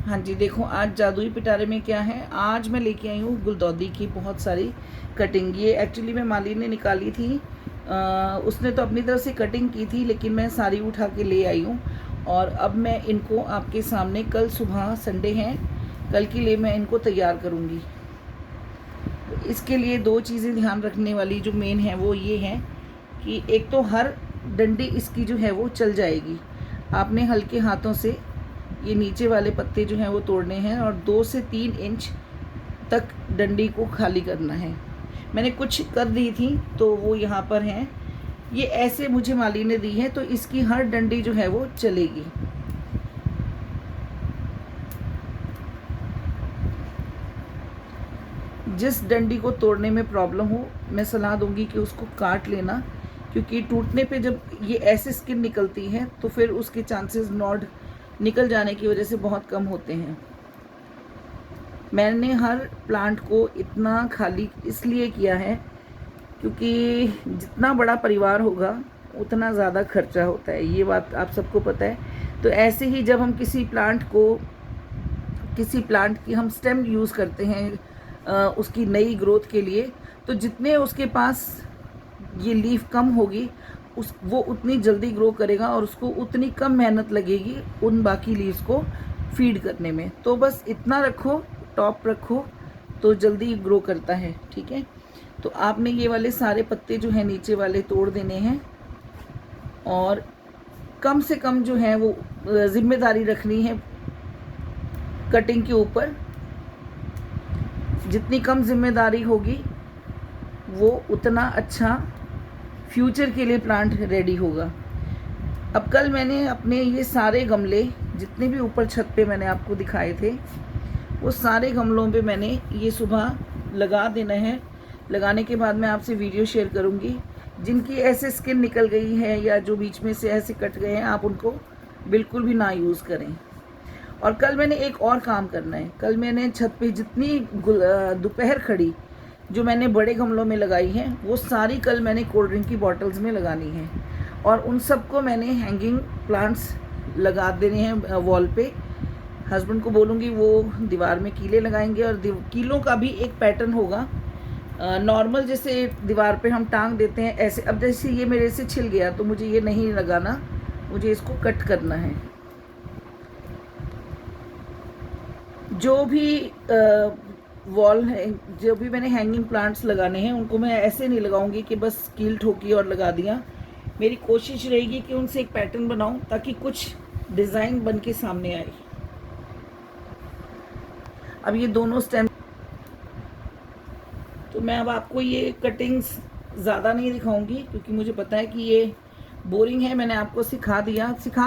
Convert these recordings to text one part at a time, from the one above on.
हाँ जी, देखो आज जादुई पिटारे में क्या है। आज मैं लेके आई हूँ गुलदौदी की बहुत सारी कटिंग। ये एक्चुअली मैं माली ने निकाली थी। उसने तो अपनी तरफ से कटिंग की थी, लेकिन मैं सारी उठा के ले आई हूँ। और अब मैं इनको आपके सामने, कल सुबह संडे है, कल के लिए मैं इनको तैयार करूँगी। तो इसके लिए दो चीज़ें ध्यान रखने वाली जो मेन है वो ये है कि एक तो हर डंडी इसकी जो है वो चल जाएगी। आपने हल्के हाथों से ये नीचे वाले पत्ते जो हैं वो तोड़ने हैं और 2 से 3 इंच तक डंडी को खाली करना है। मैंने कुछ कर दी थी तो वो यहाँ पर हैं। ये ऐसे मुझे माली ने दी है, तो इसकी हर डंडी जो है वो चलेगी। जिस डंडी को तोड़ने में प्रॉब्लम हो, मैं सलाह दूंगी कि उसको काट लेना, क्योंकि टूटने पे जब ये ऐसे स्किन निकलती है तो फिर उसके चांसेस नॉड निकल जाने की वजह से बहुत कम होते हैं। मैंने हर प्लांट को इतना खाली इसलिए किया है क्योंकि जितना बड़ा परिवार होगा उतना ज़्यादा खर्चा होता है, ये बात आप सबको पता है। तो ऐसे ही जब हम किसी प्लांट की हम स्टेम यूज़ करते हैं उसकी नई ग्रोथ के लिए, तो जितने उसके पास ये लीफ कम होगी वो उतनी जल्दी ग्रो करेगा और उसको उतनी कम मेहनत लगेगी उन बाकी लीव्स को फीड करने में। तो बस इतना रखो, टॉप रखो, तो जल्दी ग्रो करता है। ठीक है, तो आपने ये वाले सारे पत्ते जो हैं नीचे वाले तोड़ देने हैं और कम से कम जो है वो जिम्मेदारी रखनी है कटिंग के ऊपर। जितनी कम जिम्मेदारी होगी वो उतना अच्छा फ्यूचर के लिए प्लांट रेडी होगा। अब कल मैंने अपने ये सारे गमले जितने भी ऊपर छत पे मैंने आपको दिखाए थे, वो सारे गमलों पे मैंने ये सुबह लगा देना है। लगाने के बाद मैं आपसे वीडियो शेयर करूँगी। जिनकी ऐसे स्किन निकल गई है या जो बीच में से ऐसे कट गए हैं, आप उनको बिल्कुल भी ना यूज़ करें। और कल मैंने एक और काम करना है। कल मैंने छत पे जितनी दोपहर खड़ी जो मैंने बड़े गमलों में लगाई है, वो सारी कल मैंने कोल्ड ड्रिंक की बॉटल्स में लगानी है और उन सबको मैंने हैंगिंग प्लांट्स लगा देने हैं वॉल पे। हस्बैंड को बोलूँगी वो दीवार में कीले लगाएंगे और कीलों का भी एक पैटर्न होगा। नॉर्मल जैसे दीवार पे हम टांग देते हैं ऐसे। अब जैसे ये मेरे से छिल गया तो मुझे ये नहीं लगाना, मुझे इसको कट करना है। जो भी वॉल है, जो भी मैंने हैंगिंग प्लांट्स लगाने हैं, उनको मैं ऐसे नहीं लगाऊंगी कि बस कील ठोकी और लगा दिया। मेरी कोशिश रहेगी कि उनसे एक पैटर्न बनाऊं ताकि कुछ डिज़ाइन बन के सामने आए। अब ये दोनों स्टेम, तो मैं अब आपको ये कटिंग्स ज़्यादा नहीं दिखाऊंगी क्योंकि मुझे पता है कि ये बोरिंग है। मैंने आपको सिखा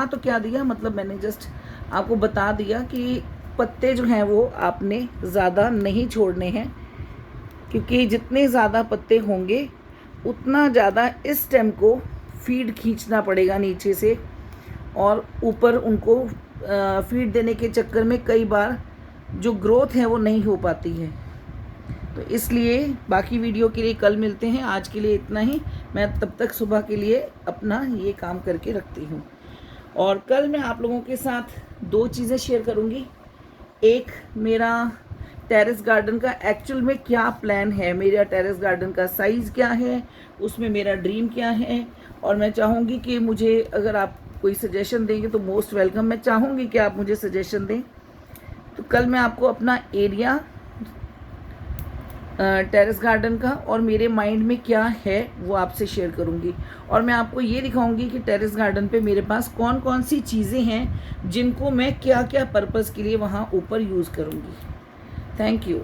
तो क्या दिया, मतलब मैंने जस्ट आपको बता दिया कि पत्ते जो हैं वो आपने ज़्यादा नहीं छोड़ने हैं, क्योंकि जितने ज़्यादा पत्ते होंगे उतना ज़्यादा इस स्टेम को फीड खींचना पड़ेगा नीचे से, और ऊपर उनको फीड देने के चक्कर में कई बार जो ग्रोथ है वो नहीं हो पाती है। तो इसलिए बाकी वीडियो के लिए कल मिलते हैं। आज के लिए इतना ही। मैं तब तक सुबह के लिए अपना ये काम करके रखती हूँ और कल मैं आप लोगों के साथ दो चीज़ें शेयर करूँगी। एक, मेरा टेरेस गार्डन का एक्चुअल में क्या प्लान है, मेरा टेरेस गार्डन का साइज़ क्या है, उसमें मेरा ड्रीम क्या है। और मैं चाहूँगी कि मुझे, अगर आप कोई सजेशन देंगे तो मोस्ट वेलकम। मैं चाहूँगी कि आप मुझे सजेशन दें। तो कल मैं आपको अपना एरिया टेरेस गार्डन का और मेरे माइंड में क्या है वो आपसे शेयर करूंगी। और मैं आपको ये दिखाऊंगी कि टेरेस गार्डन पे मेरे पास कौन कौन सी चीज़ें हैं जिनको मैं क्या क्या पर्पज़ के लिए वहाँ ऊपर यूज़ करूंगी। Thank you.